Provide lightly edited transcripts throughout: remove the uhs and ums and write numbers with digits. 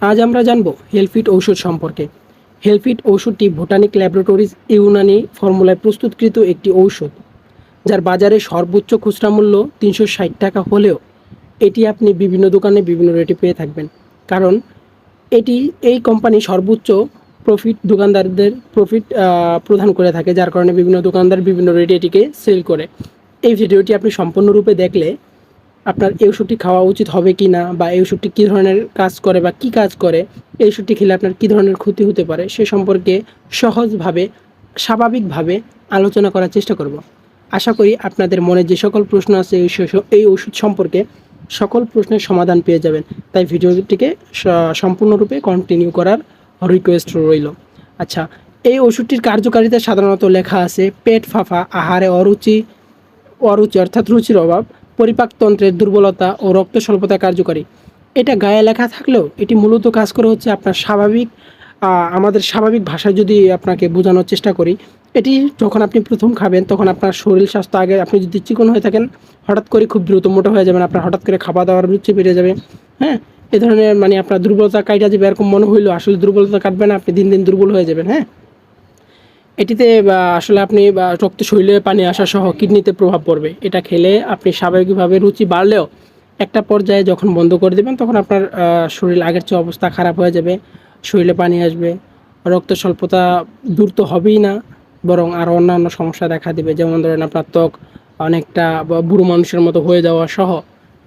আজ আমরা জানব হেলফিট ঔষধ সম্পর্কে। হেলফিট ঔষধটি বোটানিক ল্যাবরেটরিজ ইউনানি ফর্মুলায় প্রস্তুতকৃত একটি ঔষধ, যার বাজারে সর্বোচ্চ খুচরা মূল্য ৩৬০ টাকা হলেও এটি আপনি বিভিন্ন দোকানে বিভিন্ন রেটে পেয়ে থাকবেন। কারণ এই কোম্পানি সর্বোচ্চ দোকানদারদের প্রফিট প্রদান করে থাকে, যার কারণে বিভিন্ন দোকানদার বিভিন্ন রেটে এটিকে সেল করে। এই ভিডিওটি আপনি সম্পূর্ণরূপে দেখলে আপনার এই ওষুধটি খাওয়া উচিত হবে কি না, বা এই ওষুধটি কী ধরনের কাজ করে বা কী কাজ করে, এই ওষুধটি খেলে আপনার কী ধরনের ক্ষতি হতে পারে সে সম্পর্কে সহজভাবে স্বাভাবিকভাবে আলোচনা করার চেষ্টা করব। আশা করি আপনাদের মনে যে সকল প্রশ্ন আছে এই ওষুধ সম্পর্কে সকল প্রশ্নের সমাধান পেয়ে যাবেন। তাই ভিডিওটিকে সম্পূর্ণরূপে কন্টিনিউ করার রিকোয়েস্ট রইল। আচ্ছা, এই ওষুধটির কার্যকারিতা সাধারণত লেখা আছে পেট ফাঁপা, আহারে অরুচি অর্থাৎ রুচির অভাব, পরিপাকতন্ত্রের দুর্বলতা ও রক্ত স্বল্পতা কার্যকারী। এটা গায়ে লেখা থাকলেও এটি মূলত কাজ করে হচ্ছে আপনার আমাদের স্বাভাবিক ভাষায় যদি আপনাকে বোঝানোর চেষ্টা করি, এটি যখন আপনি প্রথম খাবেন তখন আপনার শরীর স্বাস্থ্য আগে আপনি যদি চিকন হয়ে থাকেন হঠাৎ করে খুব দ্রুত মোটা হয়ে যাবেন, আপনার হঠাৎ করে খাওয়া দাওয়ার রুচি বেড়ে যাবে। হ্যাঁ, এ ধরনের আপনার দুর্বলতা কাটা যাবে, এরকম মনে হইলো আসলে দুর্বলতা কাটবে না, আপনি দিন দিন দুর্বল হয়ে যাবেন। হ্যাঁ, এটিতে আসলে আপনি রক্ত শরীরে পানি আসা সহ কিডনিতে প্রভাব পড়বে। এটা খেলে আপনি স্বাভাবিকভাবে রুচি বাড়লেও একটা পর্যায়ে যখন বন্ধ করে দেবেন তখন আপনার শরীর আগের চেয়ে অবস্থা খারাপ হয়ে যাবে, শরীরে পানি আসবে, রক্ত স্বল্পতা দূর তো হবেই না, বরং আরও অন্যান্য সমস্যা দেখা দেবে, যেমন ধরেন আপনার ত্বক অনেকটা বুড়ো মানুষের মতো হয়ে যাওয়া সহ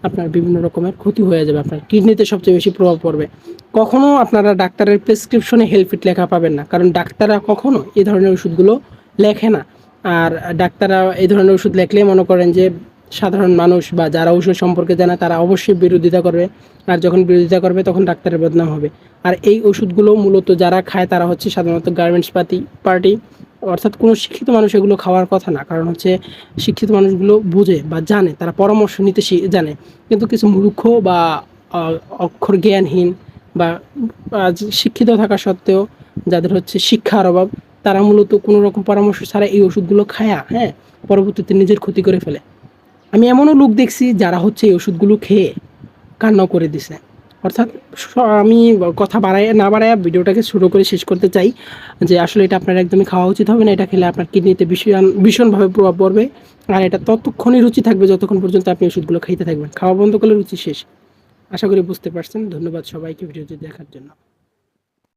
আপনার বিভিন্ন রকমের ক্ষতি হয়ে যাবে, আপনার কিডনিতে সবচেয়ে বেশি প্রভাব পড়বে। কখনো আপনারা ডাক্তারের প্রেসক্রিপশনে হেলফিট লেখা পাবেন না, কারণ ডাক্তাররা কখনো এই ধরনের ওষুধগুলো লেখে না। আর ডাক্তাররা এই ধরনের ওষুধ লেখলে মনে করেন যে সাধারণ মানুষ বা যারা ওষুধ সম্পর্কে জানে তারা অবশ্যই বিরোধিতা করবে, আর যখন বিরোধিতা করবে তখন ডাক্তারের বদনাম হবে। আর এই ওষুধগুলো মূলত যারা খায় তারা হচ্ছে সাধারণত গার্মেন্টস পার্টি, অর্থাৎ কোনো শিক্ষিত মানুষ এগুলো খাওয়ার কথা না। কারণ হচ্ছে শিক্ষিত মানুষগুলো বুঝে বা জানে, তারা পরামর্শ নিতে জানে, কিন্তু কিছু মূর্খ বা অক্ষর জ্ঞানহীন বা শিক্ষিত থাকা সত্ত্বেও যাদের হচ্ছে শিক্ষার অভাব, তারা মূলত কোনো রকম পরামর্শ ছাড়া এই ওষুধগুলো খায়া পরবর্তীতে নিজের ক্ষতি করে ফেলে। আমি এমনও লোক দেখছি যারা হচ্ছে এই ওষুধগুলো খেয়ে কান্নাও করে দিছে। অর্থাৎ আমি কথা না বাড়ায় ভিডিওটাকে শুরু করে শেষ করতে চাই যে আসলে এটা আপনার একদমই খাওয়া উচিত হবে না। এটা খেলে আপনার কিডনিতে ভীষণভাবে প্রভাব পড়বে, আর এটা ততক্ষণই রুচি থাকবে যতক্ষণ পর্যন্ত আপনি ওষুধগুলো খাইতে থাকবেন। খাওয়া বন্ধ করলে রুচি শেষ। আশা করি বুঝতে পারছেন। ধন্যবাদ সবাইকে ভিডিওটি দেখার জন্য।